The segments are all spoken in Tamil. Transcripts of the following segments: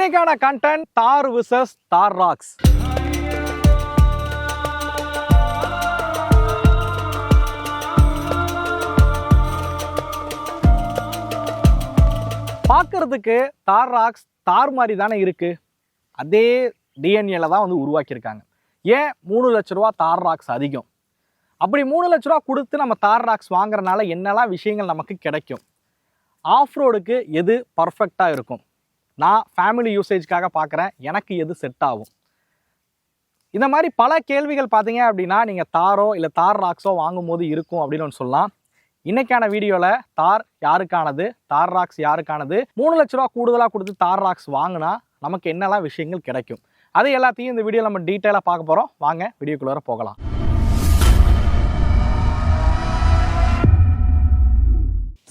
இன்னைக்கான கண்டென்ட் தார் விசஸ் தார் ராக்ஸ். பார்க்கறதுக்கு தார் ராக்ஸ் தார் மாதிரி தானே இருக்கு. அதே டிஎன்ஏல தான் வந்து உருவாக்கியிருக்காங்க. ஏன் 3 லட்ச ரூபா தார் ராக்ஸ் அதிகம்? அப்படி 3 லட்ச ரூபா கொடுத்து நம்ம தார் ராக்ஸ் வாங்குறதுனால என்னெல்லாம் விஷயங்கள் நமக்கு கிடைக்கும்? ஆஃப் ரோடுக்கு எது பர்ஃபெக்டாக இருக்கும்? நான் ஃபேமிலி யூசேஜ்க்காக பார்க்குறேன், எனக்கு எது செட் ஆகும்? இந்த மாதிரி பல கேள்விகள் பார்த்தீங்க அப்படின்னா நீங்கள் தாரோ இல்லை தார் ராக்ஸோ வாங்கும்போது இருக்கும் அப்படின்னு ஒன்று சொல்லலாம். இன்னைக்கான வீடியோவில் தார் யாருக்கானது, தார் ராக்ஸ் யாருக்கானது, 3 லட்ச ரூபா கூடுதலாக கொடுத்து தார் ராக்ஸ் வாங்கினா நமக்கு என்னெல்லாம் விஷயங்கள் கிடைக்கும், அது எல்லாத்தையும் இந்த வீடியோவில் நம்ம டீட்டெயிலாக பார்க்க போகிறோம். வாங்க வீடியோக்குள்ளே போகலாம்.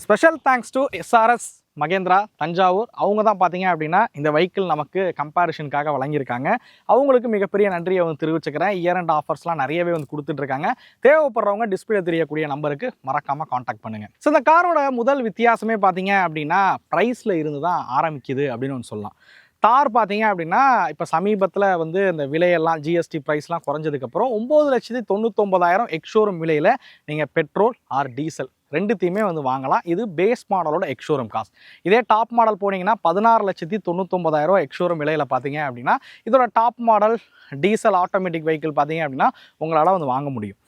Special thanks to SRS Mahindra Thanjavur. அவங்க தான் பார்த்தீங்க அப்படின்னா இந்த வெஹிக்கிள் நமக்கு கம்பேரிஷனுக்காக வழங்கியிருக்காங்க. அவங்களுக்கு மிகப்பெரிய நன்றியை வந்து தெரிவிச்சுக்கிறேன். இயர் அண்ட் ஆஃபர்ஸ்லாம் நிறையவே வந்து கொடுத்துட்ருக்காங்க. தேவைப்படுறவங்க டிஸ்பிளே தெரியக்கூடிய நம்பருக்கு மறக்காமல் காண்டாக்ட் பண்ணுங்கள். ஸோ இந்த காரோட முதல் வித்தியாசமே பார்த்தீங்க அப்படின்னா ப்ரைஸில் இருந்து தான் ஆரம்பிக்குது அப்படின்னு ஒன்று சொல்லலாம். தார் பார்த்தீங்க அப்படின்னா இப்போ சமீபத்தில் வந்து இந்த விலையெல்லாம் ஜிஎஸ்டி ப்ரைஸ்லாம் குறைஞ்சதுக்கப்புறம் 9,99,000 எக்ஸ்ஷோரூம் விலையில் நீங்கள் பெட்ரோல் ஆர் டீசல் ரெண்டுத்தையுமே வந்து வாங்கலாம். இது பேஸ் மாடலோட எக்ஸ்ஷோரூம் காஸ்ட். இதே டாப் மாடல் போனீங்கன்னா 16,99,000 எக்ஸ்ஷோரூம் விலையில் பார்த்தீங்க அப்படின்னா இதோட top model diesel automatic vehicle பார்த்தீங்க அப்படின்னா உங்களால் வந்து வாங்க முடியும்.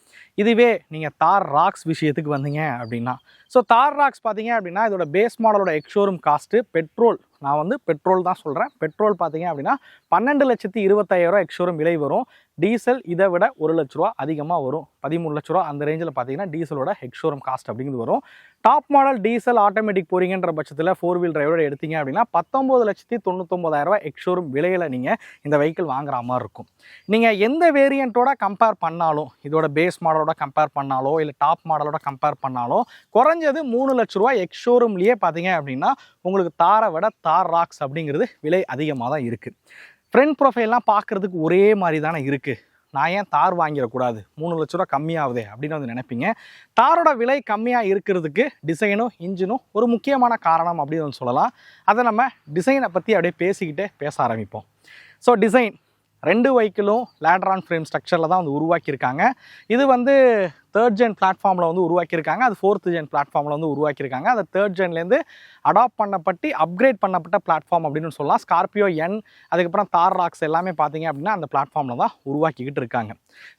இதுவே நீங்கள் தார் ராக்ஸ் விஷயத்துக்கு வந்தீங்க அப்படின்னா, ஸோ தார் ராக்ஸ் பார்த்தீங்க அப்படின்னா இதோட பேஸ் மாடலோட எக்ஸ்ஷோரூம் காஸ்ட்டு பெட்ரோல், நான் வந்து பெட்ரோல் தான் சொல்கிறேன், பெட்ரோல் பார்த்தீங்க அப்படின்னா 12,25,000 எக்ஸ்ஷோரூம் விலை வரும். டீசல் இதை விட 1 லட்ச ரூபா அதிகமாக வரும். 13 லட்ச ரூபா அந்த ரேஞ்சில் பார்த்தீங்கன்னா டீசலோட எக்ஸ்ஷோரூம் காஸ்ட் அப்படிங்கிறது வரும். டாப் மாடல் டீசல் ஆட்டோமேட்டிக் போறீங்கன்ற பட்சத்தில் 4 வீல் டிரைவோட எடுத்தீங்க அப்படின்னா 19,99,000 எக்ஸ்ஷோரூம் விலையில் நீங்கள் இந்த வெஹிக்கிள் வாங்குற மாதிரி இருக்கும். நீங்கள் எந்த வேரியண்ட்டோட கம்பேர் பண்ணாலும், இதோட பேஸ் மாடலோட கம்பேர் பண்ணாலோ இல்லை டாப் மாடலோட கம்பேர் பண்ணாலோ குறைஞ்சது 3 லட்ச ரூபா எக்ஸ்ஷோரூம்லேயே பார்த்தீங்க அப்படின்னா உங்களுக்கு தாரை விட தார் ராக்ஸ் அப்படிங்கிறது விலை அதிகமாக தான் இருக்குது. ஃப்ரண்ட் ப்ரொஃபைல்லாம் பார்க்குறதுக்கு ஒரே மாதிரி தானே இருக்குது. நான் ஏன் தார் வாங்கிடக்கூடாது, 3 லட்ச ரூபா கம்மியாகுதே அப்படின்னு வந்து நினைப்பீங்க. தாரோட விலை கம்மியாக இருக்கிறதுக்கு டிசைனும் இன்ஜினும் ஒரு முக்கியமான காரணம் அப்படின்னு வந்து சொல்லலாம். அதை நம்ம டிசைனை பற்றி அப்படியே பேசிக்கிட்டே பேச ஆரம்பிப்போம். ஸோ டிசைன் 2 வெஹிக்கிளும் லேடரான் ஃப்ரேம் ஸ்ட்ரக்சரில் தான் வந்து உருவாக்கியிருக்காங்க. இது வந்து 3rd ஜென் பிளாட்ஃபார்மில் வந்து உருவாக்கியிருக்காங்க. அது 4th ஜென் பிளாட்ஃபார்மில் வந்து உருவாக்கியிருக்காங்க. அது 3rd ஜென்லேருந்து அடாப்ட் பண்ணப்பட்டு அப்கிரேட் பண்ணப்பட்ட பிளாட்ஃபார்ம் அப்படின்னு சொல்லலாம். ஸ்கார்பியோ என், அதுக்கப்புறம் தார் ராக்ஸ் எல்லாமே பார்த்தீங்க அப்படின்னா அந்த பிளாட்ஃபார்மில் தான் உருவாக்கிக்கிட்டு இருக்காங்க.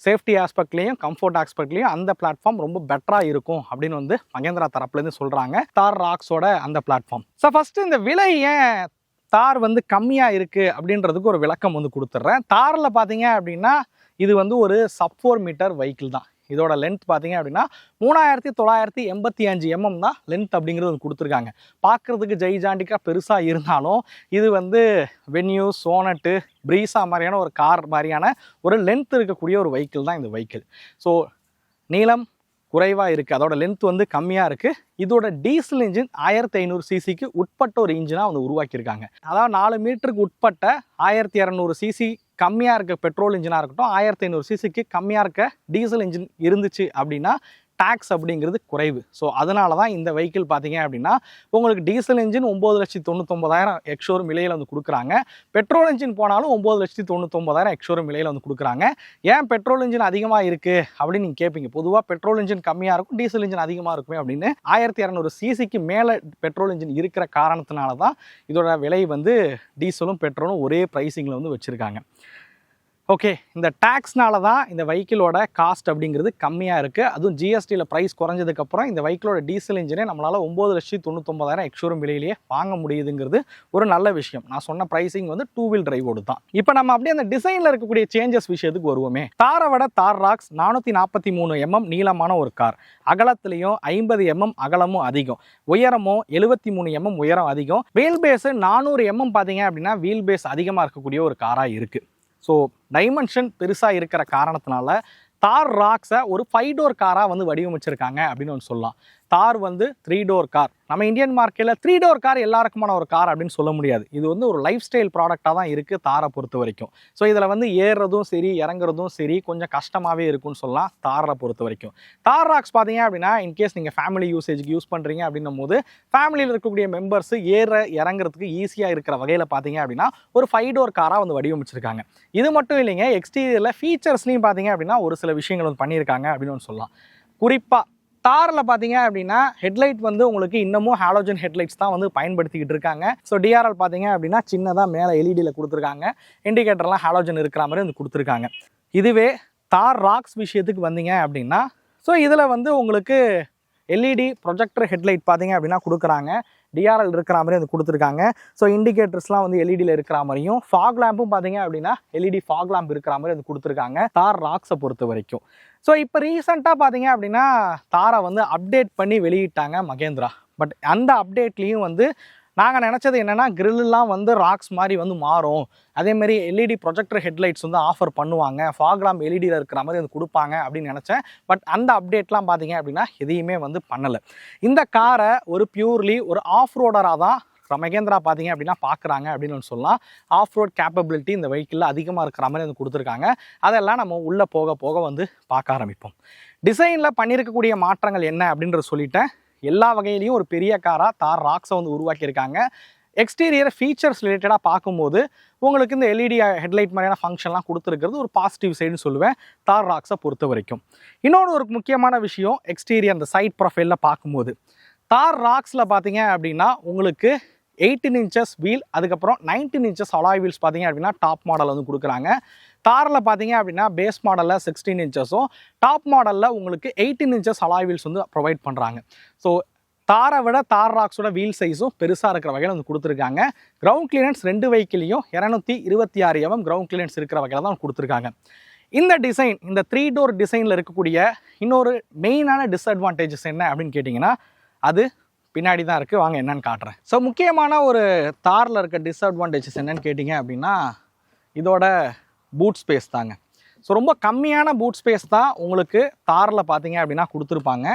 சேஃப்டி ஆஸ்பெக்ட்லேயும் கம்ஃபர்ட் ஆஸ்பெக்ட்லேயும் அந்த பிளாட்ஃபார்ம் ரொம்ப பெட்டராக இருக்கும் அப்படின்னு வந்து மகேந்திரா தரப்புலேருந்து சொல்கிறாங்க, தார் ராக்ஸோட அந்த பிளாட்ஃபார்ம். ஸோ ஃபஸ்ட்டு இந்த விலை ஏன் தார் வந்து கம்மியாக இருக்குது அப்படின்றதுக்கு ஒரு விளக்கம் வந்து கொடுத்துட்றேன். தாரில் பார்த்தீங்க அப்படின்னா இது வந்து ஒரு sub 4 மீட்டர் வெஹிக்கிள் தான். இதோட லென்த் பார்த்தீங்க அப்படின்னா 3,985 mm தான் லென்த் அப்படிங்கிறது வந்து கொடுத்துருக்காங்க. பார்க்குறதுக்கு ஜெய்ஜாண்டிக்காக பெருசாக இருந்தாலும் இது வந்து வென்யூ, சோனட்டு, ப்ரீஸா மாதிரியான ஒரு கார் மாதிரியான ஒரு லென்த் இருக்கக்கூடிய ஒரு வெஹிக்கிள் தான் இந்த வெஹிக்கிள். ஸோ நீளம் குறைவாக இருக்குது, அதோட லென்த் வந்து கம்மியாக இருக்குது. இதோட டீசல் இன்ஜின் 1500 சிசிக்கு உட்பட்ட ஒரு இன்ஜினாக வந்து உருவாக்கியிருக்காங்க. அதாவது 4 மீட்டருக்கு உட்பட்ட 1200 சிசி கம்மியாக இருக்க பெட்ரோல் இன்ஜினாக இருக்கட்டும், 1500 சிசிக்கு கம்மியாக இருக்க டீசல் இன்ஜின் இருந்துச்சு அப்படின்னா டேக்ஸ் அப்படிங்கிறது குறைவு. ஸோ அதனால தான் இந்த வெஹிக்கிள் பார்த்தீங்க அப்படின்னா உங்களுக்கு டீசல் இன்ஜின் 9,99,000 எக்ஸ்ஷோரூம் விலையில் வந்து கொடுக்குறாங்க. பெட்ரோல் இன்ஜின் போனாலும் 9,99,000 எக்ஸ்ஷோரூம் விலையில் வந்து கொடுக்குறாங்க. ஏன் பெட்ரோல் இன்ஜின் அதிகமாக இருக்குது அப்படின்னு நீங்கள் கேட்பீங்க. பொதுவாக பெட்ரோல் இன்ஜின் கம்மியாக இருக்கும், டீசல் இன்ஜின் அதிகமாக இருக்குமே அப்படின்னு. 1200 சிசிக்கு மேலே பெட்ரோல் இன்ஜின் இருக்கிற காரணத்தினால தான் இதோட விலை வந்து டீசலும் பெட்ரோலும் ஒரே ப்ரைஸிங்கில் வந்து வச்சுருக்காங்க. ஓகே, இந்த டேக்ஸ்னால தான் இந்த வெஹிக்கிளோட காஸ்ட் அப்படிங்கிறது கம்மியாக இருக்குது. அதுவும் ஜிஎஸ்டியில் ப்ரைஸ் குறைஞ்சதுக்கப்புறம் இந்த வெஹிக்கிளோட டீசல் இன்ஜினே நம்மளால் 9,99,000 எக்ஸ்ஷோரூம் விலையிலேயே வாங்க முடியுதுங்கிறது ஒரு நல்ல விஷயம். நான் சொன்ன ப்ரைஸிங் வந்து 2 வீல் டிரைவோடு தான். இப்போ நம்ம அப்படியே அந்த டிசைனில் இருக்கக்கூடிய சேஞ்சஸ் விஷயத்துக்கு வருவோமே. தாரை விட தார் ராக்ஸ் 443 mm நீளமான ஒரு கார். அகலத்துலேயும் 50 mm அகலமும் அதிகம், உயரமும் 73 mm உயரம் அதிகம். வீல் பேஸு 400 mm பார்த்தீங்க அப்படின்னா வீல் பேஸ் அதிகமாக இருக்கக்கூடிய ஒரு காராக இருக்குது. ஸோ டைமென்ஷன் பெருசாக இருக்கிற காரணத்தினால தார் ராக்ஸை ஒரு 5 டோர் காராக வந்து வடிவமைச்சிருக்காங்க அப்படின்னு ஒன்று சொல்லலாம். தார் வந்து 3 டோர் கார். நம்ம இந்தியன் மார்க்கெட்டில் 3 டோர் கார் எல்லாருக்குமான ஒரு கார் அப்படின்னு சொல்ல முடியாது. இது வந்து ஒரு லைஃப் ஸ்டைல் ப்ராடக்டாக தான் இருக்குது தாரை பொறுத்த வரைக்கும். ஸோ இதில் வந்து ஏறுறதும் சரி இறங்குறதும் சரி கொஞ்சம் கஷ்டமாகவே இருக்குன்னு சொல்லலாம் தாரை பொறுத்த வரைக்கும். தார் ராக்ஸ் பார்த்தீங்க அப்படின்னா இன்கேஸ் நீங்கள் ஃபேமிலி யூசேஜுக்கு யூஸ் பண்ணுறீங்க அப்படின்னும் போது ஃபேமிலியில் இருக்கக்கூடிய மெம்பர்ஸ் இறங்குறதுக்கு ஈஸியாக இருக்கிற வகையில் பார்த்தீங்க அப்படின்னா ஒரு 5 டோர் காராக வந்து வடிவமைச்சிருக்காங்க. இது மட்டும் இல்லைங்க, எக்ஸ்டீரியரில் ஃபீச்சர்ஸ்லையும் பார்த்தீங்க அப்படின்னா ஒரு சில விஷயங்கள் வந்து பண்ணியிருக்காங்க அப்படின்னு சொல்லலாம். குறிப்பாக தாரில் பார்த்தீங்க அப்படின்னா ஹெட்லைட் வந்து உங்களுக்கு இன்னமும் ஹாலோஜன் ஹெட்லைட்ஸ் தான் வந்து பயன்படுத்திக்கிட்டு இருக்காங்க. ஸோ டிஆர்எல் பார்த்தீங்க அப்படின்னா சின்னதாக மேலே எல்இடியில் கொடுத்துருக்காங்க. இண்டிகேட்டர்லாம் ஹாலோஜன் இருக்கிற மாதிரி வந்து கொடுத்துருக்காங்க. இதுவே தார் ராக்ஸ் விஷயத்துக்கு வந்தீங்க அப்படின்னா ஸோ இதில் வந்து உங்களுக்கு எல்இடி ப்ரொஜெக்டர் ஹெட்லைட் பார்த்தீங்க அப்படின்னா கொடுக்குறாங்க. டிஆர்எல் இருக்கிற மாதிரி அது கொடுத்துருக்காங்க. ஸோ இண்டிகேட்டர்ஸ்லாம் வந்து எல்இடியில் இருக்கிற மாதிரியும் ஃபாக் லேம்பும் பார்த்தீங்க அப்படின்னா எல்இடி ஃபாக் லேம்ப் இருக்கிற மாதிரி அது கொடுத்துருக்காங்க தார் ராக்ஸை பொறுத்த வரைக்கும். ஸோ இப்போ ரீசெண்டாக பார்த்தீங்க அப்படின்னா தாரை வந்து அப்டேட் பண்ணி வெளியிட்டாங்க மகேந்திரா. பட் அந்த அப்டேட்லேயும் வந்து நாங்கள் நினச்சது என்னென்னா கிரில்லாம் வந்து ராக்ஸ் மாதிரி வந்து மாறும், அதேமாதிரி எல்இடி ப்ரொஜெக்டர் ஹெட்லைட்ஸ் வந்து ஆஃபர் பண்ணுவாங்க, ஃபாக் லேம்ப் எல்இடியில் இருக்கிற மாதிரி வந்து கொடுப்பாங்க அப்படின்னு நினச்சேன். பட் அந்த அப்டேட்லாம் பார்த்தீங்க அப்படின்னா எதையுமே வந்து பண்ணலை. இந்த காரை ஒரு பியூர்லி ஒரு ஆஃப் ரோடராக தான் மகேந்திரா பார்த்தீங்க அப்படின்னா பார்க்குறாங்க அப்படின்னு சொல்லலாம். ஆஃப் ரோட் கேப்பபிலிட்டி இந்த வெஹிக்கிளில் அதிகமாக இருக்கிற மாதிரி வந்து கொடுத்துருக்காங்க. அதெல்லாம் நம்ம உள்ளே போக போக வந்து பார்க்க ஆரம்பிப்போம். டிசைனில் பண்ணியிருக்கக்கூடிய மாற்றங்கள் என்ன அப்படின்றத சொல்லிட்டேன். எல்லா வகையிலையும் ஒரு பெரிய காராக தார் ராக்ஸை வந்து உருவாக்கியிருக்காங்க. எக்ஸ்டீரியர் ஃபீச்சர்ஸ் ரிலேட்டடாக பார்க்கும்போது உங்களுக்கு இந்த எல்இடி ஹெட்லைட் மாதிரியான ஃபங்க்ஷன்லாம் கொடுத்துருக்கிறது ஒரு பாசிட்டிவ் சைடுன்னு சொல்லுவேன் தார் ராக்ஸை பொறுத்த வரைக்கும். இன்னொன்று ஒரு முக்கியமான விஷயம் எக்ஸ்டீரியர் அந்த சைட் ப்ரொஃபைலில் பார்க்கும்போது தார் ராக்ஸில் பார்த்தீங்க அப்படின்னா உங்களுக்கு 18 இன்ச்சஸ் வீல், அதுக்கப்புறம் 19 இன்ச்சஸ் அலாய் வீல்ஸ் பார்த்தீங்க அப்படின்னா டாப் மாடல் வந்து கொடுக்குறாங்க. தாரில் பார்த்தீங்க அப்படின்னா பேஸ் மாடலில் 16 இன்ச்சஸும் டாப் மாடலில் உங்களுக்கு 18 இன்ச்சஸ் அலாய் வீல்ஸ் வந்து ப்ரொவைட் பண்ணுறாங்க. ஸோ தாரை விட தார் ராக்ஸோட வீல் சைஸும் பெருசாக இருக்கிற வகையில் வந்து கொடுத்துருக்காங்க. Ground clearance 2 வெஹிக்கிளையும் 226 mm ground clearance இருக்கிற வகையில் தான் கொடுத்துருக்காங்க. இந்த டிசைன் இந்த 3 டோர் டிசைனில் இருக்கக்கூடிய இன்னொரு மெயினான டிஸ்அட்வான்டேஜஸ் என்ன அப்படின்னு கேட்டிங்கன்னா அது பின்னாடி தான் இருக்குது. வாங்க என்னன்னு காட்டுறேன். ஸோ முக்கியமான ஒரு தாரில் இருக்க டிஸ்அட்வான்டேஜஸ் என்னன்னு கேட்டிங்க அப்படின்னா இதோட பூட் ஸ்பேஸ் தாங்க. ஸோ ரொம்ப கம்மியான பூட் ஸ்பேஸ் தான் உங்களுக்கு தாரில் பார்த்தீங்க அப்படின்னா கொடுத்துருப்பாங்க.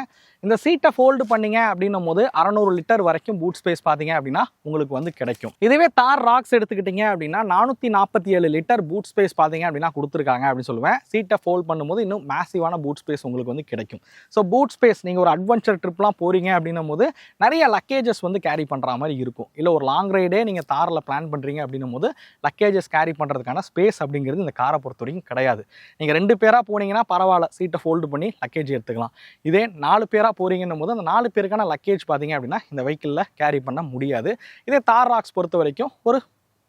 இந்த சீட்டை ஃபோல்டு பண்ணிங்க அப்படின்னும் போது 600 லிட்டர் வரைக்கும் பூட் ஸ்பேஸ் பார்த்தீங்க அப்படின்னா உங்களுக்கு வந்து கிடைக்கும். இதுவே தார் ராக்ஸ் எடுத்துக்கிட்டிங்க அப்படின்னா 447 லிட்டர் பூட் ஸ்பேஸ் பார்த்தீங்க அப்படின்னா கொடுத்துருக்காங்க அப்படின்னு சொல்லுவேன். சீட்டை ஃபோல்ட் பண்ணும்போது இன்னும் மேசிவான பூட் ஸ்பேஸ் உங்களுக்கு வந்து கிடைக்கும். ஸோ பூட் ஸ்பேஸ் நீங்கள் ஒரு அட்வென்ச்சர் ட்ரிப்லாம் போகிறீங்க அப்படின்னும் போது நிறைய லக்கேஜஸ் வந்து கேரி பண்ணுற மாதிரி இருக்கும். இல்லை ஒரு லாங் ரைடே நீங்கள் தாரில் பிளான் பண்ணுறீங்க அப்படின்னும் போது லக்கேஜஸ் கேரி பண்ணுறதுக்கான ஸ்பேஸ் அப்படிங்கிறது இந்த காரை பொறுத்த வரைக்கும் கிடையாது. நீங்கள் 2 பேராக போனீங்கன்னா பரவாயில்ல, சீட்டை ஃபோல்டு பண்ணி லக்கேஜ் எடுத்துக்கலாம். இதே 4 பேராக போகிறீங்கன்னும் போது அந்த 4 பேருக்கான லக்கேஜ் பார்த்தீங்க அப்படின்னா இந்த வெஹிக்கிளில் கேரி பண்ண முடியாது. இதே தார் ராக்ஸ் பொறுத்த வரைக்கும் ஒரு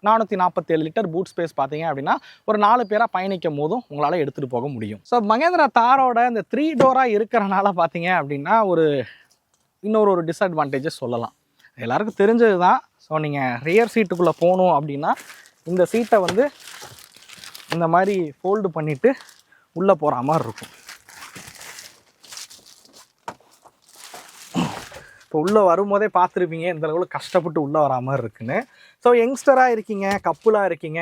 447 லிட்டர் பூட் ஸ்பேஸ் பார்த்தீங்க அப்படின்னா ஒரு 4 பேராக பயணிக்கும் போதும் உங்களால் எடுத்துகிட்டு போக முடியும். ஸோ மகேந்திரா தாரோட இந்த 3 டோராக இருக்கிறனால பார்த்தீங்க அப்படின்னா இன்னொரு டிஸ்அட்வான்டேஜஸ் சொல்லலாம். எல்லாருக்கும் தெரிஞ்சது தான். ஸோ நீங்கள் ரியர் சீட்டுக்குள்ளே போகணும் அப்படின்னா இந்த சீட்டை வந்து இந்த மாதிரி ஃபோல்டு பண்ணிவிட்டு உள்ளே போகிற மாதிரி இருக்கும். இப்போ உள்ளே வரும்போதே பார்த்துருப்பீங்க இந்த அளவுக்கு கஷ்டப்பட்டு உள்ளே வரா மாதிரி இருக்குன்னு. ஸோ யங்ஸ்டராக இருக்கீங்க, கப்புளாக இருக்கீங்க,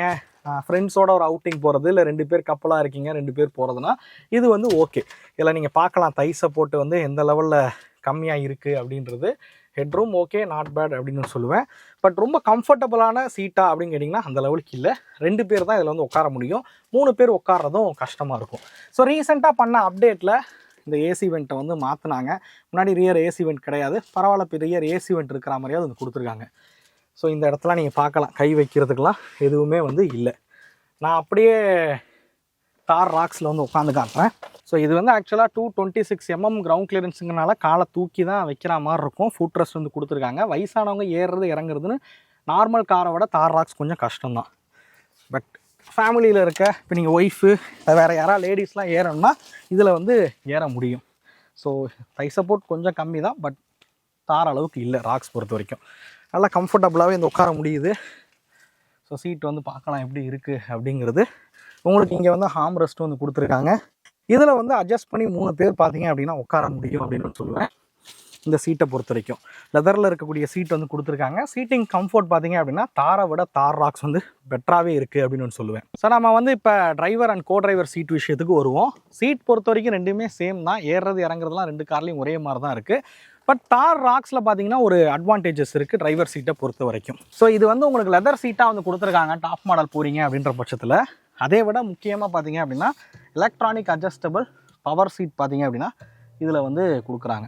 ஃப்ரெண்ட்ஸோட ஒரு அவுட்டிங் போகிறது, இல்லை 2 பேர் கப்பலாக இருக்கீங்க 2 பேர் போகிறதுனா இது வந்து ஓகே. இதில் நீங்கள் பார்க்கலாம் தை சப்போர்ட் வந்து எந்த லெவலில் கம்மியாக இருக்குது அப்படின்றது. ஹெட்ரூம் ஓகே, நாட் பேட் அப்படின்னு சொல்லுவேன். பட் ரொம்ப கம்ஃபர்டபுளான சீட்டா அப்படின்னு கேட்டிங்கன்னா அந்த லெவலுக்கு இல்லை. 2 பேர் தான் இதில் வந்து உட்கார முடியும். 3 பேர் உட்காரதும் கஷ்டமாக இருக்கும். ஸோ ரீசெண்டாக பண்ண அப்டேட்டில் இந்த ஏசி வெண்ட்டை வந்து மாற்றினாங்க. முன்னாடி ரியர் ஏசி வெண்ட் கிடையாது, பரவாயில்ல இப்போ ரியர் ஏசி வெண்ட் இருக்கிற மாதிரியாவது வந்து கொடுத்துருக்காங்க. ஸோ இந்த இடத்துல நீங்கள் பார்க்கலாம் கை வைக்கிறதுக்கெலாம் எதுவுமே வந்து இல்லை. நான் அப்படியே தார் ராக்ஸில் வந்து உட்காந்து காட்டுறேன். ஸோ இது வந்து ஆக்சுவலாக 226 mm கிரவுண்ட் கிளியரன்ஸுங்கனால காலை தூக்கி தான் வைக்கிற மாதிரி இருக்கும். ஃபுட் ரெஸ்ட் வந்து கொடுத்துருக்காங்க. வயசானவங்க ஏறுறது இறங்குறதுன்னு நார்மல் காரை விட தார் ராக்ஸ் கொஞ்சம் கஷ்டம்தான். பட் ஃபேமிலியில் இருக்க இப்போ நீங்கள் ஒய்ஃபு வேறு யாராவது லேடிஸ்லாம் ஏறணும்னா இதில் வந்து ஏற முடியும். ஸோ தை சப்போர்ட் கொஞ்சம் கம்மி தான், பட் தார் அளவுக்கு இல்லை ராக்ஸ் பொறுத்த வரைக்கும். நல்லா கம்ஃபர்டபுளாகவே இந்த உட்கார முடியுது. ஸோ சீட் வந்து பார்க்கலாம் எப்படி இருக்குது அப்படிங்கிறது. உங்களுக்கு இங்கே வந்து ஹார்ம் ரெஸ்ட் வந்து கொடுத்துருக்காங்க. இதில் வந்து அட்ஜஸ்ட் பண்ணி 3 பேர் பார்த்தீங்க அப்படின்னா உட்கார முடியும் அப்படின்னு சொல்லுவேன். இந்த சீட்டை பொறுத்த வரைக்கும் லெதரில் இருக்கக்கூடிய சீட் வந்து கொடுத்துருக்காங்க. சீட்டிங் கம்ஃபர்ட் பார்த்தீங்க அப்படின்னா தாரை விட தார் ராக்ஸ் வந்து பெட்டராகவே இருக்குது அப்படின்னு சொல்லுவேன். ஸோ நம்ம வந்து இப்போ driver and co driver seat விஷயத்துக்கு வருவோம். சீட் பொறுத்த வரைக்கும் ரெண்டுமே சேம் தான். ஏறுறது இறங்குறதுலாம் 2 கார்லேயும் ஒரே மாதிரி தான் இருக்குது. பட் தார் ராக்ஸில் பார்த்தீங்கன்னா ஒரு அட்வான்டேஜஸ் இருக்குது டிரைவர் சீட்டை பொறுத்த வரைக்கும். ஸோ இது வந்து உங்களுக்கு லெதர் சீட்டாக வந்து கொடுத்துருக்காங்க டாப் மாடல் போகிறீங்க அப்படின்ற பட்சத்தில். அதே விட முக்கியமாக பார்த்தீங்க அப்படின்னா எலக்ட்ரானிக் அட்ஜஸ்டபிள் பவர் சீட் பார்த்தீங்க அப்படின்னா இதில் வந்து கொடுக்குறாங்க.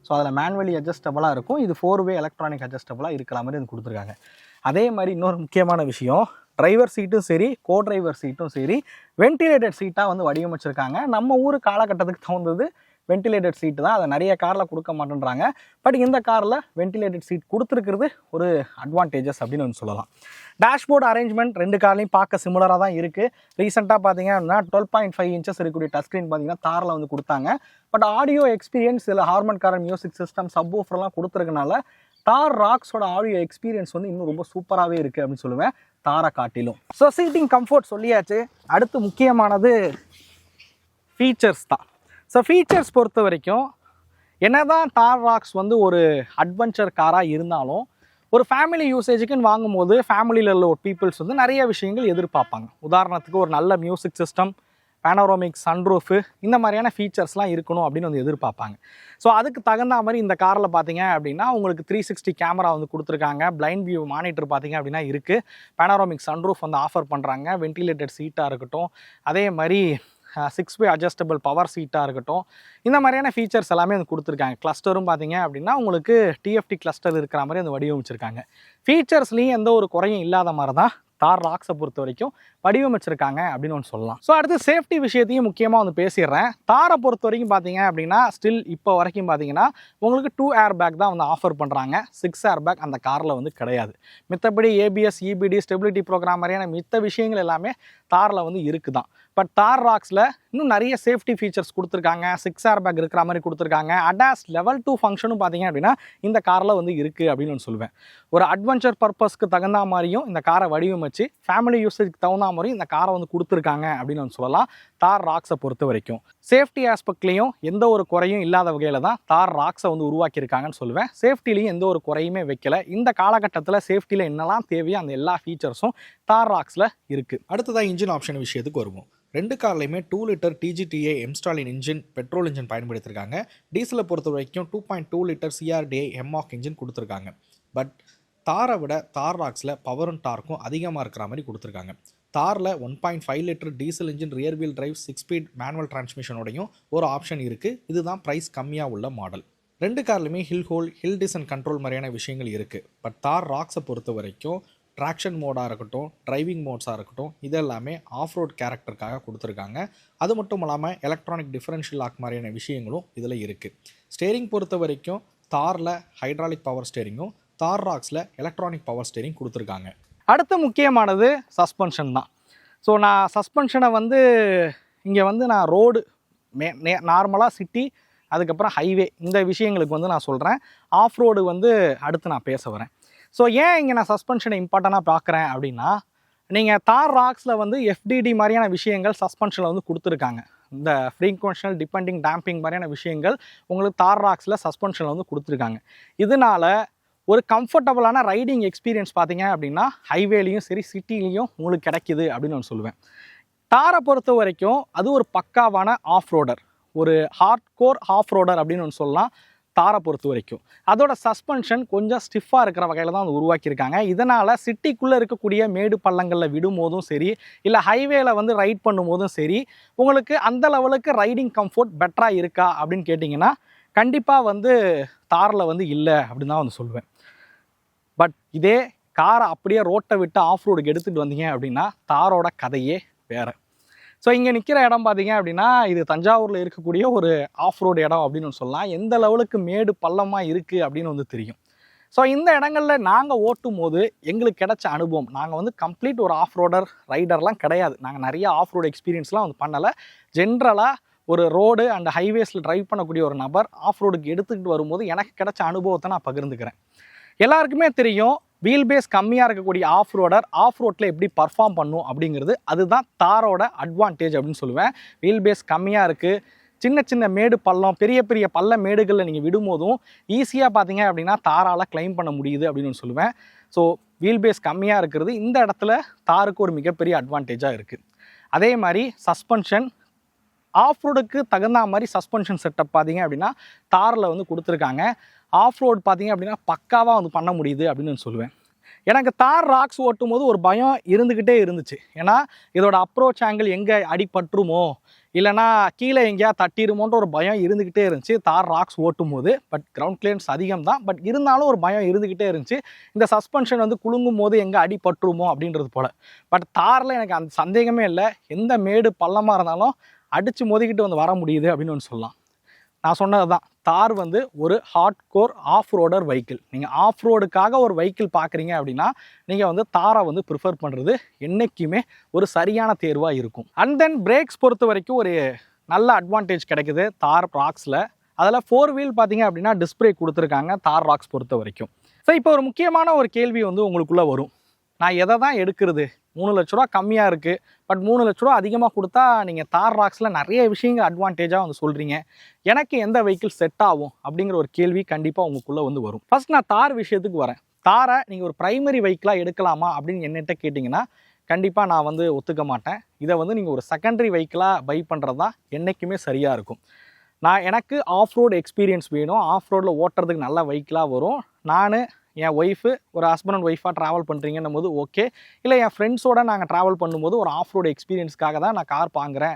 ஸோ அதில் மேனுவலி அட்ஜஸ்டபுளாக இருக்கும், இது 4-வே எலக்ட்ரானிக் அட்ஜஸ்டபுளாக இருக்கிற மாதிரி இது கொடுத்துருக்காங்க. அதே மாதிரி இன்னொரு முக்கியமான விஷயம், டிரைவர் சீட்டும் சரி கோ டிரைவர் சீட்டும் சரி வென்டிலேட்டட் சீட்டாக வந்து வடிவமைச்சிருக்காங்க. நம்ம ஊர் காலகட்டத்துக்கு தகுந்தது வென்டிலேட்டட் சீட்டு தான், அதை நிறைய காரில் கொடுக்க மாட்டேன்றாங்க. பட் இந்த காரில் வென்டிலேட்டட் சீட் கொடுத்துருக்கிறது ஒரு அட்வான்டேஜஸ் அப்படின்னு வந்து சொல்லலாம். டேஷ்போர்டு அரேஞ்ச்மெண்ட் ரெண்டு கார்லையும் பார்க்க சிமிலராக தான் இருக்குது. ரீசெண்டாக பார்த்தீங்க அப்படின்னா 12.5 இன்ச்சஸ் இருக்கக்கூடிய டச் ஸ்க்ரீன் பார்த்தீங்கன்னா தாரில் வந்து கொடுத்தாங்க. பட் ஆடியோ எக்ஸ்பீரியன்ஸ் இதில் ஹார்மன் காரன் மியூசிக் சிஸ்டம் சப்வூஃபர்லாம் கொடுத்துருக்கனால தார் ராக்ஸோட ஆடியோ எக்ஸ்பீரியன்ஸ் வந்து இன்னும் ரொம்ப சூப்பராகவே இருக்குது அப்படின்னு சொல்லுவேன் தாரை காட்டிலும். ஸோ சீட்டிங் கம்ஃபர்ட் சொல்லியாச்சு. அடுத்து முக்கியமானது ஃபீச்சர்ஸ் தான். ஸோ ஃபீச்சர்ஸ் பொறுத்த வரைக்கும் என்ன தான் தார் ராக்ஸ் வந்து ஒரு அட்வென்ச்சர் காராக இருந்தாலும் ஒரு ஃபேமிலி யூசேஜுக்குன்னு வாங்கும்போது ஃபேமிலியில் உள்ள ஒரு பீப்புள்ஸ் வந்து நிறைய விஷயங்கள் எதிர்பார்ப்பாங்க. உதாரணத்துக்கு ஒரு நல்ல மியூசிக் சிஸ்டம், பேனோராமிக் சன்ரூஃபு, இந்த மாதிரியான ஃபீச்சர்ஸ்லாம் இருக்கணும் அப்படின்னு வந்து எதிர்பார்ப்பாங்க. ஸோ அதுக்கு தகுந்த மாதிரி இந்த காரில் பார்த்தீங்க அப்படின்னா உங்களுக்கு 360 கேமரா வந்து கொடுத்துருக்காங்க. பிளைண்ட் வியூ மானிட்டர் பார்த்தீங்க அப்படின்னா இருக்குது. பேனோராமிக் சன்ரூஃப் வந்து ஆஃபர் பண்ணுறாங்க. வென்டிலேட்டட் சீட்டாக இருக்கட்டும், அதே மாதிரி 6-வே அட்ஜஸ்டபிள் பவர் சீட்டாக இருக்கட்டும், இந்த மாதிரியான ஃபீச்சர்ஸ் எல்லாமே வந்து கொடுத்துருக்காங்க. கிளஸ்டரும் பார்த்தீங்க அப்படின்னா உங்களுக்கு டிஎஃப்டி கிளஸ்டர் இருக்கிற மாதிரி வந்து வடிவமைச்சிருக்காங்க. ஃபீச்சர்ஸ்லேயும் எந்த ஒரு குறையும் இல்லாத மாதிரி தான் தார் ராக்ஸை பொறுத்த வரைக்கும் வடிவமைச்சிருக்காங்க அப்படின்னு ஒன்று சொல்லலாம். ஸோ அடுத்து சேஃப்டி விஷயத்தையும் முக்கியமாக வந்து பேசிடுறேன். தாரை பொறுத்த வரைக்கும் பார்த்தீங்க அப்படின்னா ஸ்டில் இப்போ வரைக்கும் பார்த்தீங்கன்னா உங்களுக்கு 2 ஏர் பேக் தான் வந்து ஆஃபர் பண்ணுறாங்க. 6 ஏர் பேக் அந்த காரில் வந்து கிடையாது. மித்தபடி ஏபிஎஸ், இபிடி, ஸ்டெபிலிட்டி ப்ரோக்ராம் மாதிரியான மித்த விஷயங்கள் எல்லாமே தாரில் வந்து இருக்குதான். பட் தார் ராக்ஸில் இன்னும் நிறைய சேஃப்டி ஃபீச்சர்ஸ் கொடுத்துருக்காங்க. 6 ஏர் பேக் இருக்கிற மாதிரி கொடுத்துருக்காங்க. அடாஸ் லெவல் 2 ஃபங்க்ஷனும் பார்த்தீங்க அப்படின்னா இந்த காரில் வந்து இருக்குது அப்படின்னு நான் சொல்லுவேன். ஒரு அட்வென்ச்சர் பர்பஸ்க்கு தகுந்த மாதிரியும் இந்த காரை வடிவமைச்சு ஃபேமிலி யூசேஜ்க்கு தகுந்த மாதிரியும் இந்த காரை வந்து கொடுத்துருக்காங்க அப்படின்னு நான் சொல்லலாம். தார் ராக்ஸை பொறுத்த வரைக்கும் சேஃப்டி ஆஸ்பெக்ட்லேயும் எந்த ஒரு குறையும் இல்லாத வகையில் தான் தார் ராக்ஸை வந்து உருவாக்கியிருக்காங்கன்னு சொல்லுவேன். சேஃப்டிலையும் எந்த ஒரு குறையுமே வைக்கல. இந்த காலகட்டத்தில் சேஃப்டியில் என்னெல்லாம் தேவையோ அந்த எல்லா ஃபீச்சர்ஸும் தார் ராக்ஸில் இருக்குது. அடுத்ததாக இன்ஜின் ஆப்ஷன் விஷயத்துக்கு வருவோம். ரெண்டு கார்லையுமே 2 லிட்டர் டிஜிடிஏ எம்ஸ்டாலின் இன்ஜின் பெட்ரோல் இன்ஜின் பயன்படுத்தியிருக்காங்க. டீசலை பொறுத்த வரைக்கும் 2.2 லிட்டர் சிஆர்டிஐ எம்ஆக் இன்ஜின் கொடுத்துருக்காங்க. பட் தாரை விட தார் ராக்ஸில் பவரும் டார்க்கும் அதிகமாக இருக்கிற மாதிரி கொடுத்துருக்காங்க. தாரில் 1.5 litre diesel engine rear wheel drive 6 speed manual டிரான்ஸ்மிஷனோடையும் ஒரு ஆப்ஷன் இருக்குது. இதுதான் ப்ரைஸ் கம்மியாக உள்ள மாடல். ரெண்டு கார்லையுமே hill hold, hill descent control மாதிரியான விஷயங்கள் இருக்குது. பட் தார் ராக்ஸை பொறுத்த வரைக்கும் ட்ராக்ஷன் மோடாக இருக்கட்டும், டிரைவிங் மோட்ஸாக இருக்கட்டும், இதெல்லாமே ஆஃப் ரோட் கேரக்டருக்காக கொடுத்துருக்காங்க. அது மட்டும் இல்லாமல் எலக்ட்ரானிக் டிஃபரன்ஷியல் லாக் மாதிரியான விஷயங்களும் இதில் இருக்குது. ஸ்டேரிங் பொறுத்த வரைக்கும் தாரில் ஹைட்ராலிக் பவர் ஸ்டேரிங்கும், தார் ராக்ஸில் எலக்ட்ரானிக் பவர் ஸ்டேரிங் கொடுத்துருக்காங்க. அடுத்து முக்கியமானது சஸ்பென்ஷன் தான். ஸோ நான் சஸ்பென்ஷனை வந்து இங்கே வந்து நான் ரோடு நார்மலாக சிட்டி, அதுக்கப்புறம் ஹைவே, இந்த விஷயங்களுக்கு வந்து நான் சொல்கிறேன். ஆஃப் ரோடு வந்து அடுத்து நான் பேச வரேன். ஸோ ஏன் இங்கே நான் சஸ்பென்ஷனை இம்பார்ட்டண்ட்டாக பார்க்குறேன் அப்படின்னா, நீங்கள் தார் ராக்ஸில் வந்து எஃப்டிடி மாதிரியான விஷயங்கள் சஸ்பென்ஷனில் வந்து கொடுத்துருக்காங்க. இந்த ஃப்ரீக்வென்ஷனல் டிபெண்டிங் டேம்பிங் மாதிரியான விஷயங்கள் உங்களுக்கு தார் ராக்ஸில் சஸ்பென்ஷனில் வந்து கொடுத்துருக்காங்க. இதனால் ஒரு கம்ஃபர்டபுளான ரைடிங் எக்ஸ்பீரியன்ஸ் பார்த்தீங்க அப்படின்னா ஹைவேலையும் சரி சிட்டிலையும் உங்களுக்கு கிடைக்கிது அப்படின்னு நான் சொல்லுவேன். தாரை பொறுத்த வரைக்கும் அது ஒரு பக்காவான ஆஃப் ரோடர், ஒரு ஹார்ட் கோர் ஆஃப் ரோடர் அப்படின்னு ஒன்று சொல்லலாம். தாரை பொறுத்த வரைக்கும் அதோட சஸ்பென்ஷன் கொஞ்சம் ஸ்டிஃபாக இருக்கிற வகையில் தான் அது உருவாக்கியிருக்காங்க. இதனால் சிட்டிக்குள்ளே இருக்கக்கூடிய மேடு பள்ளங்களில் விடும் போதும் சரி, இல்லை ஹைவேல வந்து ரைட் பண்ணும் போதும் சரி, உங்களுக்கு அந்த லெவலுக்கு ரைடிங் கம்ஃபர்ட் பெட்டராக இருக்கா அப்படின்னு கேட்டிங்கன்னா கண்டிப்பாக வந்து தாரில் வந்து இல்லை அப்படின்னு தான் வந்து சொல்லுவேன். பட் இதே காரை அப்படியே ரோட்டை விட்டு ஆஃப் ரோடுக்கு எடுத்துகிட்டு வந்தீங்க அப்படின்னா தாரோட கதையே வேறு. ஸோ இங்கே நிற்கிற இடம் பார்த்தீங்க அப்படின்னா இது தஞ்சாவூரில் இருக்கக்கூடிய ஒரு ஆஃப் ரோடு இடம் அப்படின்னு சொல்லலாம். எந்த லெவலுக்கு மேடு பள்ளமாக இருக்குது அப்படின்னு வந்து தெரியும். ஸோ இந்த இடங்களில் நாங்கள் ஓட்டும் போது எங்களுக்கு கிடைச்ச அனுபவம், நாங்கள் வந்து கம்ப்ளீட் ஒரு ஆஃப் ரோடர் ரைடர்லாம் கிடையாது. நாங்கள் நிறைய ஆஃப் ரோடு எக்ஸ்பீரியன்ஸ்லாம் வந்து பண்ணலை. ஜென்ரலாக ஒரு ரோடு அண்ட் ஹைவேஸில் ட்ரைவ் பண்ணக்கூடிய ஒரு நபர் ஆஃப் ரோடுக்கு எடுத்துக்கிட்டு வரும்போது எனக்கு கிடைச்ச அனுபவத்தை நான் பகிர்ந்துக்கிறேன். எல்லாருக்குமே தெரியும் வீல் பேஸ் கம்மியாக இருக்கக்கூடிய ஆஃப் ரோடர் ஆஃப் ரோட்டில் எப்படி பர்ஃபார்ம் பண்ணும் அப்படிங்கிறது. அதுதான் தாரோட அட்வான்டேஜ் அப்படின்னு சொல்லுவேன். வீல் பேஸ் கம்மியாக இருக்குது, சின்ன சின்ன மேடு பள்ளம், பெரிய பெரிய பள்ள மேடுகளில் நீங்கள் விடும்போதும் ஈஸியாக பார்த்தீங்க அப்படின்னா தாரால் கிளைம் பண்ண முடியுது அப்படின்னு சொல்லுவேன். ஸோ வீல் பேஸ் கம்மியாக இருக்கிறது இந்த இடத்துல தாருக்கு ஒரு மிகப்பெரிய அட்வான்டேஜாக இருக்குது. அதே மாதிரி சஸ்பென்ஷன் ஆஃப் ரோடுக்கு தகுந்த மாதிரி சஸ்பென்ஷன் செட்டப் பார்த்தீங்க அப்படின்னா தாரில் வந்து கொடுத்துருக்காங்க. ஆஃப் ரோடு பார்த்தீங்க அப்படின்னா பக்காவாக வந்து பண்ண முடியுது அப்படின்னு நான் சொல்லுவேன். எனக்கு தார் ராக்ஸ் ஓட்டும் போது ஒரு பயம் இருந்துக்கிட்டே இருந்துச்சு. ஏன்னா இதோட அப்ரோச் ஆங்கிள் எங்கே அடிபட்டுருமோ இல்லைனா கீழே எங்கேயா தட்டிடுமோன்ற ஒரு பயம் இருந்துக்கிட்டே இருந்துச்சு தார் ராக்ஸ் ஓட்டும் போது. பட் கிரவுண்ட் கிளியரன்ஸ் அதிகம் தான், பட் இருந்தாலும் ஒரு பயம் இருந்துக்கிட்டே இருந்துச்சு. இந்த சஸ்பென்ஷன் வந்து குலுங்கும் போது எங்கே அடிபட்டுருமோ அப்படின்றது போல். பட் தாரில் எனக்கு அந்த சந்தேகமே இல்லை. எந்த மேடு பள்ளமாக இருந்தாலும் அடித்து மோதிக்கிட்டு வந்து வர முடியுது அப்படின்னு ஒன்று சொல்லலாம். நான் சொன்னது தான், தார் வந்து ஒரு hardcore off roader vehicle. நீங்கள் ஆஃப் ரோடுக்காக ஒரு வெஹிக்கிள் பார்க்குறீங்க அப்படின்னா நீங்கள் வந்து தாரை வந்து ப்ரிஃபர் பண்ணுறது என்றைக்குமே ஒரு சரியான தேர்வாக இருக்கும். அண்ட் தென் பிரேக்ஸ் பொறுத்த வரைக்கும் ஒரு நல்ல அட்வான்டேஜ் கிடைக்குது தார் ராக்ஸில். அதில் 4 வீல் பார்த்தீங்க அப்படின்னா டிஸ்க் பிரேக் கொடுத்துருக்காங்க தார் ராக்ஸ் பொறுத்த வரைக்கும். ஸோ இப்போ ஒரு முக்கியமான ஒரு கேள்வி வந்து உங்களுக்குள்ளே வரும், நான் எதை தான் எடுக்கிறது? 3 லட்ச ரூபா கம்மியாக இருக்குது, பட் 3 லட்ச ரூபா அதிகமாக கொடுத்தா நீங்கள் தார் ராக்ஸில் நிறைய விஷயங்கள் அட்வான்டேஜாக வந்து சொல்கிறீங்க, எனக்கு எந்த வெஹிக்கிள் செட் ஆகும் அப்படிங்கிற ஒரு கேள்வி கண்டிப்பாக உங்களுக்குள்ளே வந்து வரும். ஃபர்ஸ்ட் நான் தார் விஷயத்துக்கு வரேன். தாரை நீங்கள் ஒரு ப்ரைமரி வெஹிக்கிளாக எடுக்கலாமா அப்படின்னு என்னட்ட கேட்டிங்கன்னா கண்டிப்பாக நான் வந்து ஒத்துக்க மாட்டேன். இதை வந்து நீங்கள் ஒரு செகண்டரி வெஹிக்கிளாக பை பண்ணுறது தான் என்றைக்குமே சரியாக இருக்கும். எனக்கு ஆஃப் ரோடு எக்ஸ்பீரியன்ஸ் வேணும், ஆஃப் ரோடில் ஓட்டுறதுக்கு நல்ல வெஹிக்கிளாக வரும். நான் என் ஒய்ஃபு ஒரு ஹஸ்பண்ட் அண்ட் ஒய்ஃபாக ட்ராவல் பண்ணுறீங்கன்னும் போது ஓகே, இல்லை என் ஃப்ரெண்ட்ஸோடு நாங்கள் ட்ராவல் பண்ணும்போது ஒரு ஆஃப் ரோடு எக்ஸ்பீரியன்ஸ்க்காக தான் நான் கார் வாங்குகிறேன்,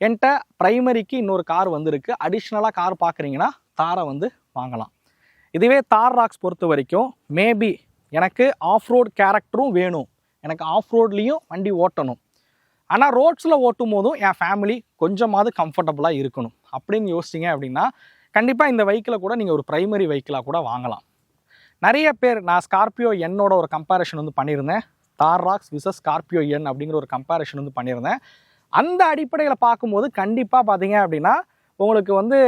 என்கிட்ட ப்ரைமரிக்கு இன்னொரு கார் வந்திருக்கு, அடிஷ்னலாக கார் பார்க்குறீங்கன்னா தாரை வந்து வாங்கலாம். இதுவே தார் ராக்ஸ் பொறுத்த வரைக்கும் மேபி எனக்கு ஆஃப் ரோடு கேரக்டரும் வேணும், எனக்கு ஆஃப் ரோட்லேயும் வண்டி ஓட்டணும், ஆனால் ரோட்ஸில் ஓட்டும் போதும் என் ஃபேமிலி கொஞ்சமாவது கம்ஃபர்டபுளாக இருக்கணும் அப்படின்னு யோசிச்சிங்க அப்படின்னா கண்டிப்பாக இந்த வெஹிக்கிளை கூட நீங்கள் ஒரு ப்ரைமரி வெஹிக்கிளாக கூட வாங்கலாம். நிறைய பேர் நான் ஸ்கார்பியோ என்னோட ஒரு கம்பேரிஷன் வந்து பண்ணியிருந்தேன், தார் ராக்ஸ் விசஸ் ஸ்கார்பியோ என் அப்படிங்கிற ஒரு கம்பேரிஷன் வந்து பண்ணியிருந்தேன். அந்த அடிப்படையில் பார்க்கும்போது கண்டிப்பாக பார்த்தீங்க அப்படின்னா உங்களுக்கு வந்து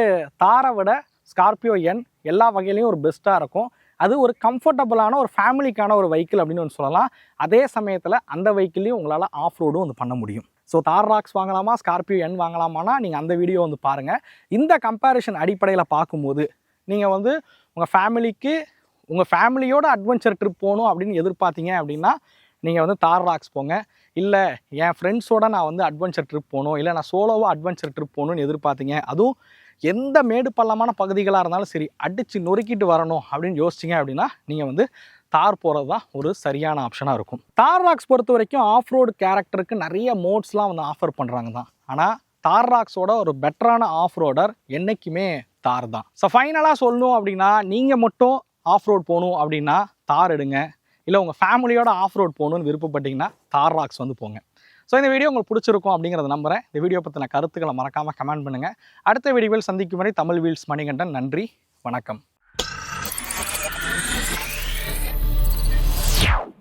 தாரை விட ஸ்கார்பியோ என் எல்லா வகையிலையும் ஒரு பெஸ்ட்டாக இருக்கும். அது ஒரு கம்ஃபர்டபுளான ஒரு ஃபேமிலிக்கான ஒரு வெஹிக்கிள் அப்படின்னு ஒன்று சொல்லலாம். அதே சமயத்தில் அந்த வெஹிக்கிள்லையும் உங்களால் ஆஃப் ரோடும் வந்து பண்ண முடியும். ஸோ தார் ராக்ஸ் வாங்கலாமா ஸ்கார்பியோ என் வாங்கலாமான்னா நீங்கள் அந்த வீடியோ வந்து பாருங்கள். இந்த கம்பேரிஷன் அடிப்படையில் பார்க்கும்போது நீங்கள் வந்து உங்கள் ஃபேமிலியோட அட்வென்ச்சர் ட்ரிப் போகணும் அப்படின்னு எதிர்பார்த்தீங்க அப்படின்னா நீங்கள் வந்து தார் ராக்ஸ் போங்க. இல்லை என் ஃப்ரெண்ட்ஸோட நான் வந்து அட்வென்ச்சர் ட்ரிப் போகணும், இல்லை நான் சோலோவாக அட்வென்ச்சர் ட்ரிப் போகணுன்னு எதிர்பார்த்தீங்க, அதுவும் எந்த மேடு பள்ளமான பகுதிகளாக இருந்தாலும் சரி அடித்து நொறுக்கிட்டு வரணும் அப்படின்னு யோசிச்சிங்க அப்படின்னா நீங்கள் வந்து தார் போகிறது தான் ஒரு சரியான ஆப்ஷனாக இருக்கும். தார் ராக்ஸ் பொறுத்த வரைக்கும் ஆஃப் ரோடு கேரக்டருக்கு நிறைய மோட்ஸ்லாம் வந்து ஆஃபர் பண்ணுறாங்க தான், ஆனால் தார் ராக்ஸோட ஒரு பெட்டரான ஆஃப் ரோடர் என்றைக்குமே தார் தான். ஸோ ஃபைனலாக சொல்லணும் அப்படின்னா நீங்கள் மட்டும் ஆஃப் ரோட் போகணும் அப்படின்னா தார் எடுங்க, இல்லை உங்கள் ஃபேமிலியோட ஆஃப் ரோட் போகணுன்னு விருப்பப்பட்டீங்கன்னா தார் ராக்ஸ் வந்து போங்க. ஸோ இந்த வீடியோ உங்களுக்கு பிடிச்சிருக்கும் அப்படிங்கிறத நம்புகிறேன். இந்த வீடியோ பற்றின கருத்துக்களை மறக்காமல் கமெண்ட் பண்ணுங்கள். அடுத்த வீடியோவில் சந்திக்கும் வரை தமிழ் வீல்ஸ் மணிகண்டன். நன்றி, வணக்கம்.